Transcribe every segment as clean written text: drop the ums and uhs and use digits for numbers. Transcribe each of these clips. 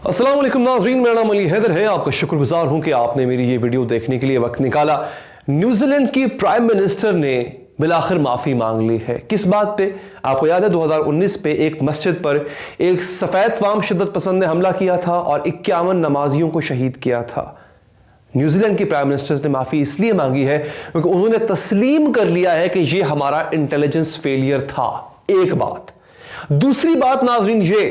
अस्सलाम वालेकुम नाज़रीन, मेरा नाम अली हैदर है। आपका शुक्रगुजार हूं कि आपने मेरी ये वीडियो देखने के लिए वक्त निकाला। न्यूजीलैंड की प्राइम मिनिस्टर ने बिलाखिर माफ़ी मांग ली है। किस बात पे? आपको याद है 2019 पे एक मस्जिद पर एक सफ़ेद फाम शिद्दत पसंद ने हमला किया था और 51 नमाजियों को शहीद किया था। न्यूजीलैंड की प्राइम मिनिस्टर ने माफ़ी इसलिए मांगी है क्योंकि उन्होंने तस्लीम कर लिया है कि ये हमारा इंटेलिजेंस फेलियर था। एक बात। दूसरी बात नाज़रीन ये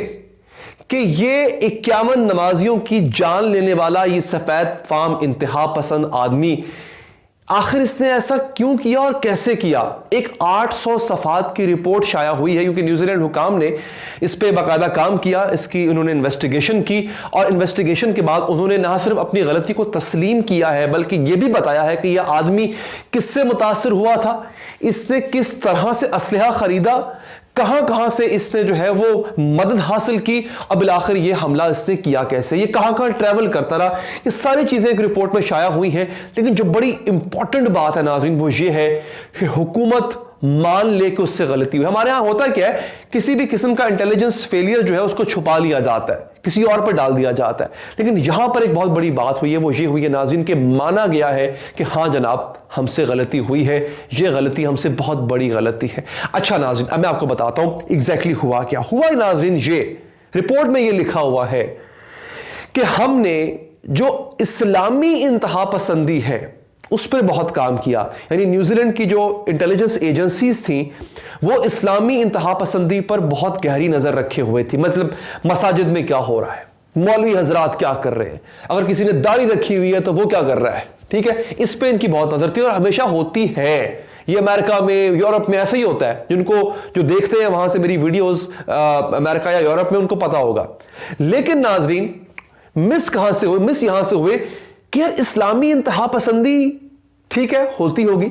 कि ये 51 नमाजियों की जान लेने वाला ये सफेद फाम इंतहा पसंद आदमी आखिर इसने ऐसा क्यों किया और कैसे किया? एक 800 सफ़ात की रिपोर्ट शाया हुई है क्योंकि न्यूजीलैंड हुकाम ने इस पे बाकायदा काम किया, इसकी उन्होंने इन्वेस्टिगेशन की और इन्वेस्टिगेशन के बाद उन्होंने ना सिर्फ अपनी गलती को तस्लीम किया है बल्कि यह भी बताया है कि यह आदमी किससे मुतासिर हुआ था, इसने किस तरह से असलहा खरीदा, कहां कहां से इसने जो है वो मदद हासिल की और बिलाखिर ये हमला इसने किया कैसे, ये कहां कहां ट्रैवल करता रहा। ये सारी चीजें एक रिपोर्ट में शाया हुई हैं। लेकिन जो बड़ी इंपॉर्टेंट बात है नाज़रीन वो ये है कि हुकूमत मान ले कि उससे गलती हुई। हमारे यहां होता क्या है, किसी भी किस्म का इंटेलिजेंस फेलियर जो है उसको छुपा लिया जाता है, किसी और पर डाल दिया जाता है। लेकिन यहां पर एक बहुत बड़ी बात हुई है, वो ये हुई है नाज़रीन के माना गया है कि हां जनाब हमसे गलती हुई है, ये गलती हमसे बहुत बड़ी गलती है। अच्छा नाज़रीन, अब मैं आपको बताता हूं एग्जैक्टली हुआ क्या हुआ। नाज़रीन ये रिपोर्ट में ये लिखा हुआ है कि हमने जो इस्लामी इंतहा पसंदी है उस पर बहुत काम किया। यानी न्यूजीलैंड की जो इंटेलिजेंस एजेंसीज थी वो इस्लामी इंतहा पसंदी पर बहुत गहरी नजर रखे हुए थी। मतलब मसाजिद में क्या हो रहा है, मौलवी हजरात क्या कर रहे हैं, अगर किसी ने दाढ़ी रखी हुई है तो वो क्या कर रहा है, ठीक है, इस पे इनकी बहुत नजर थी और हमेशा होती है। ये अमेरिका में, यूरोप में ऐसा ही होता है। जिनको जो देखते हैं वहां से मेरी वीडियोस अमेरिका या यूरोप में, उनको पता होगा। लेकिन नाजरीन मिस कहां से हुए? मिस यहां से हुए कि यार इस्लामी इंतहा पसंदी ठीक है होती होगी,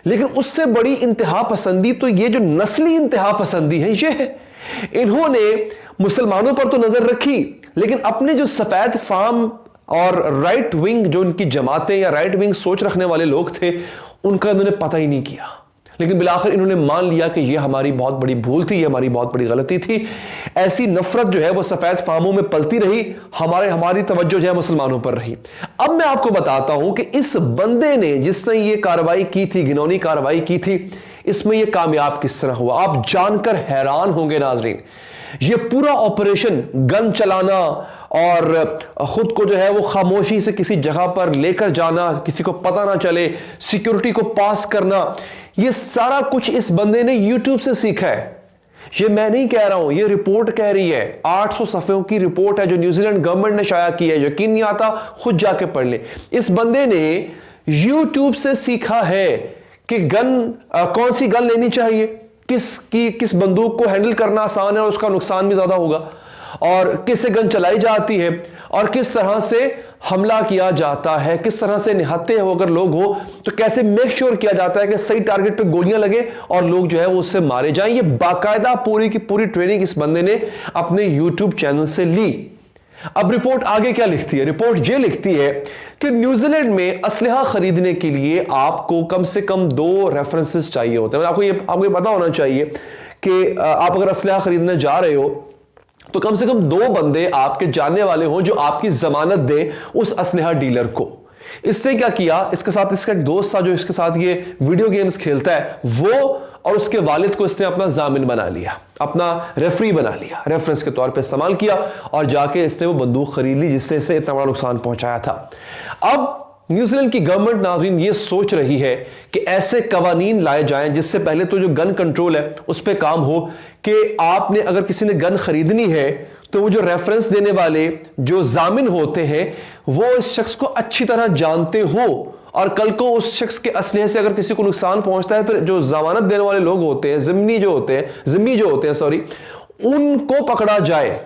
लेकिन उससे बड़ी इंतहा पसंदी तो ये जो नस्ली इंतहा पसंदी है ये है। इन्होंने मुसलमानों पर तो नजर रखी लेकिन अपने जो सफेद फाम और राइट विंग जो उनकी जमातें या राइट विंग सोच रखने वाले लोग थे उनका इन्होंने पता ही नहीं किया। लेकिन बिलाखिर इन्होंने मान लिया कि यह हमारी बहुत बड़ी भूल थी, यह हमारी बहुत बड़ी गलती थी। ऐसी नफरत जो है वो सफेद फामों में पलती रही, हमारी तवज्जो जो है मुसलमानों पर रही। अब मैं आपको बताता हूं कि इस बंदे ने जिसने ये कार्रवाई की थी, घिनौनी कार्रवाई की थी, इसमें यह कामयाब किस तरह हुआ। आप जानकर हैरान होंगे नाजरीन। ये पूरा ऑपरेशन गन चलाना और खुद को जो है वो खामोशी से किसी जगह पर लेकर जाना, किसी को पता ना चले, सिक्योरिटी को पास करना, ये सारा कुछ इस बंदे ने यूट्यूब से सीखा है। ये मैं नहीं कह रहा हूं, ये रिपोर्ट कह रही है। 800 सफ़ों की रिपोर्ट है जो न्यूजीलैंड गवर्नमेंट ने शाया की है। यकीन नहीं आता, खुद जाके पढ़ ले। इस बंदे ने यूट्यूब से सीखा है कि कौन सी गन लेनी चाहिए, किस बंदूक को हैंडल करना आसान है और उसका नुकसान भी ज्यादा होगा, और किससे गन चलाई जाती है और किस तरह से हमला किया जाता है, किस तरह से निहत्ते हो अगर लोग हो तो कैसे मेक श्योर किया जाता है कि सही टारगेट पे गोलियां लगे और लोग जो है वो उससे मारे जाएं। ये बाकायदा पूरी की पूरी ट्रेनिंग इस बंदे ने अपने यूट्यूब चैनल से ली। अब रिपोर्ट आगे क्या लिखती है? रिपोर्ट ये लिखती है कि न्यूजीलैंड में असलहा खरीदने के लिए आपको कम से कम 2 रेफरेंसेस चाहिए होते हैं। आपको ये पता होना चाहिए कि आप अगर असलहा खरीदने जा रहे हो तो कम से कम 2 बंदे आपके जानने वाले हों जो आपकी जमानत दें उस असलहा डीलर को। इससे क्या किया, इसके साथ इसका एक दोस्त था जो इसके साथ ये वीडियो गेम्स खेलता है, वो और उसके वालिद को इसने अपना जामिन बना लिया, अपना रेफरी बना लिया, रेफरेंस के तौर पे इस्तेमाल किया और जाके इसने वो बंदूक खरीद ली जिससे इसे इतना बड़ा नुकसान पहुंचाया था। अब न्यूजीलैंड की गवर्नमेंट नाज़रीन ये सोच रही है कि ऐसे कवानीन लाए जाएं जिससे पहले तो जो गन कंट्रोल है उस पर काम हो कि आपने अगर किसी ने गन खरीदनी है तो वो जो रेफरेंस देने वाले जो जामिन होते हैं वो इस शख्स को अच्छी तरह जानते हो और कल को उस शख्स के असलहे से अगर किसी को नुकसान पहुंचता है फिर जो जमानत देने वाले लोग होते हैं, जिम्मी जो होते हैं उनको पकड़ा जाए।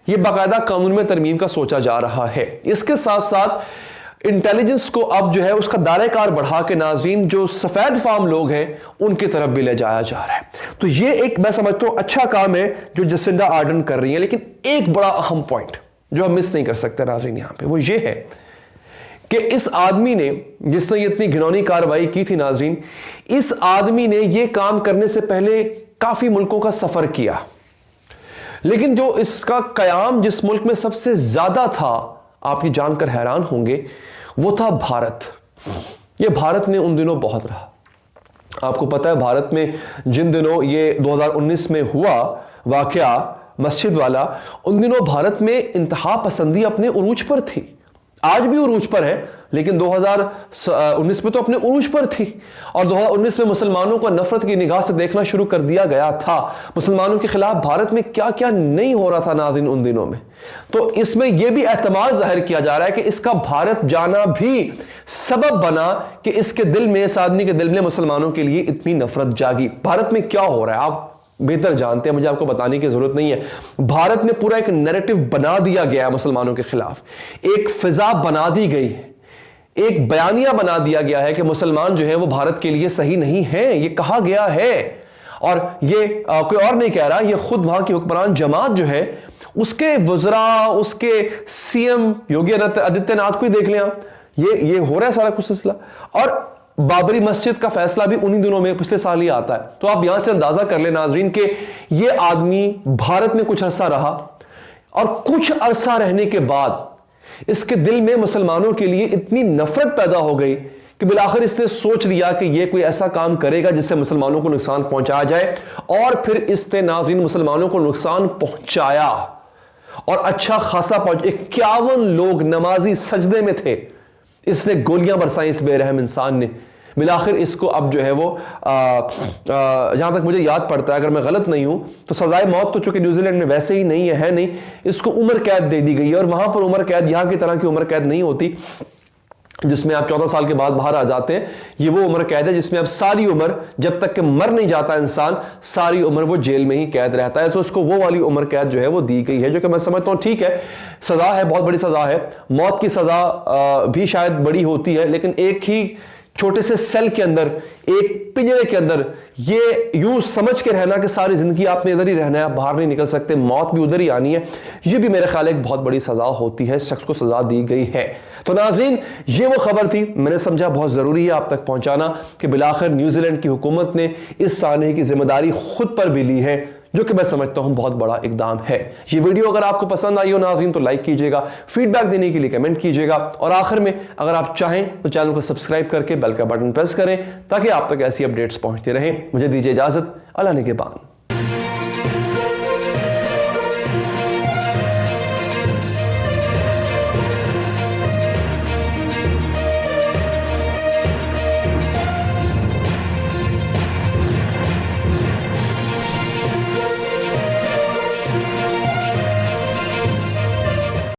ये बाकायदा कानून में तरमीम का सोचा जा रहा है। इसके साथ साथ इंटेलिजेंस को अब जो है उसका दायरेकार बढ़ा के नाजरीन जो सफेद फार्म लोग हैं उनकी तरफ भी ले जाया जा रहा है। तो ये एक मैं समझता हूं अच्छा काम है जो जसिंडा आर्डन कर रही है। लेकिन एक बड़ा अहम पॉइंट जो हम मिस नहीं कर सकते नाजरीन यहां पे, वो ये है कि इस आदमी ने जिसने ये इतनी घिनौनी कार्रवाई की थी नाजरीन, इस आदमी ने ये काम करने से पहले काफी मुल्कों का सफर किया। लेकिन जो इसका कयाम जिस मुल्क में सबसे ज्यादा था, आप ये जानकर हैरान होंगे, वो था भारत। ये भारत ने उन दिनों बहुत रहा। आपको पता है भारत में जिन दिनों ये 2019 में हुआ वाकया मस्जिद वाला, उन दिनों भारत में इंतहा पसंदी अपने उरूज पर थी। आज भी उरूज पर है, लेकिन 2019 में तो अपने उरूज पर थी। और 2019 में मुसलमानों को नफरत की निगाह से देखना शुरू कर दिया गया था। मुसलमानों के खिलाफ भारत में क्या क्या नहीं हो रहा था नाज़रीन उन दिनों में। तो इसमें यह भी एहतमाल जाहिर किया जा रहा है कि इसका भारत जाना भी सबब बना कि इसके दिल में, इस आदमी के दिल में मुसलमानों के लिए इतनी नफरत जागी। भारत में क्या हो रहा है आप बेहतर जानते हैं, मुझे आपको बताने की जरूरत नहीं है। भारत में पूरा एक नैरेटिव बना दिया गया है मुसलमानों के खिलाफ, एक फिजा बना दी गई है, एक बयानिया बना दिया गया है कि मुसलमान जो है वो भारत के लिए सही नहीं है, ये कहा गया है। और ये कोई और नहीं कह रहा, ये खुद वहां की हुक्मरान जमात जो है, उसके वज़रा, उसके सीएम योगी आदित्यनाथ को ही देख लें, ये हो रहा है सारा कुछ सिलसिला। और बाबरी मस्जिद का फैसला भी उन्हीं दिनों में, पिछले साल ही आता है। तो आप यहां से अंदाजा कर ले नाजरीन के ये आदमी भारत में कुछ अरसा रहा, और कुछ अरसा रहने के बाद इसके दिल में मुसलमानों के लिए इतनी नफरत पैदा हो गई कि बिलाखिर इसने सोच लिया कि यह कोई ऐसा काम करेगा जिससे मुसलमानों को नुकसान पहुंचाया जाए। और फिर इसने नाज़रीन मुसलमानों को नुकसान पहुंचाया, और अच्छा खासा 51 लोग नमाजी सजदे में थे। इसने गोलियां बरसाई इस बेरहम इंसान ने। बिलाखिर इसको अब जो है वो जहां तक मुझे याद पड़ता है, अगर मैं गलत नहीं हूं तो सजाए मौत तो चूंकि न्यूजीलैंड में वैसे ही नहीं है नहीं, इसको उम्र कैद दे दी गई है। और वहां पर उम्र कैद यहां की तरह की उम्र कैद नहीं होती जिसमें आप 14 साल के बाद बाहर आ जाते हैं। ये वो उम्र कैद है जिसमें अब सारी उम्र, जब तक कि मर नहीं जाता इंसान, सारी उम्र वो जेल में ही कैद रहता है। तो उसको वो वाली उम्र कैद जो है वो दी गई है, जो कि मैं समझता हूं ठीक है, सजा है, बहुत बड़ी सजा है। मौत की सजा भी शायद बड़ी होती है, लेकिन एक ही छोटे से सेल के अंदर, एक पिंजरे के अंदर, ये यूं समझ के रहना कि सारी जिंदगी आपने इधर ही रहना है, आप बाहर नहीं निकल सकते, मौत भी उधर ही आनी है, ये भी मेरे ख्याल एक बहुत बड़ी सजा होती है। इस शख्स को सजा दी गई है। तो नाज़रीन, ये वो खबर थी, मैंने समझा बहुत जरूरी है आप तक पहुंचाना कि बिलाखिर न्यूजीलैंड की हुकूमत ने इस सानहे की जिम्मेदारी खुद पर भी ली है, जो कि मैं समझता हूं बहुत बड़ा इकदाम है। ये वीडियो अगर आपको पसंद आई हो नाज़रीन तो लाइक कीजिएगा, फीडबैक देने के लिए कमेंट कीजिएगा, और आखिर में अगर आप चाहें तो चैनल को सब्सक्राइब करके बेल का बटन प्रेस करें ताकि आप तक ऐसी अपडेट्स पहुंचती रहें। मुझे दीजिए इजाजत, अल्लाह निगहबान।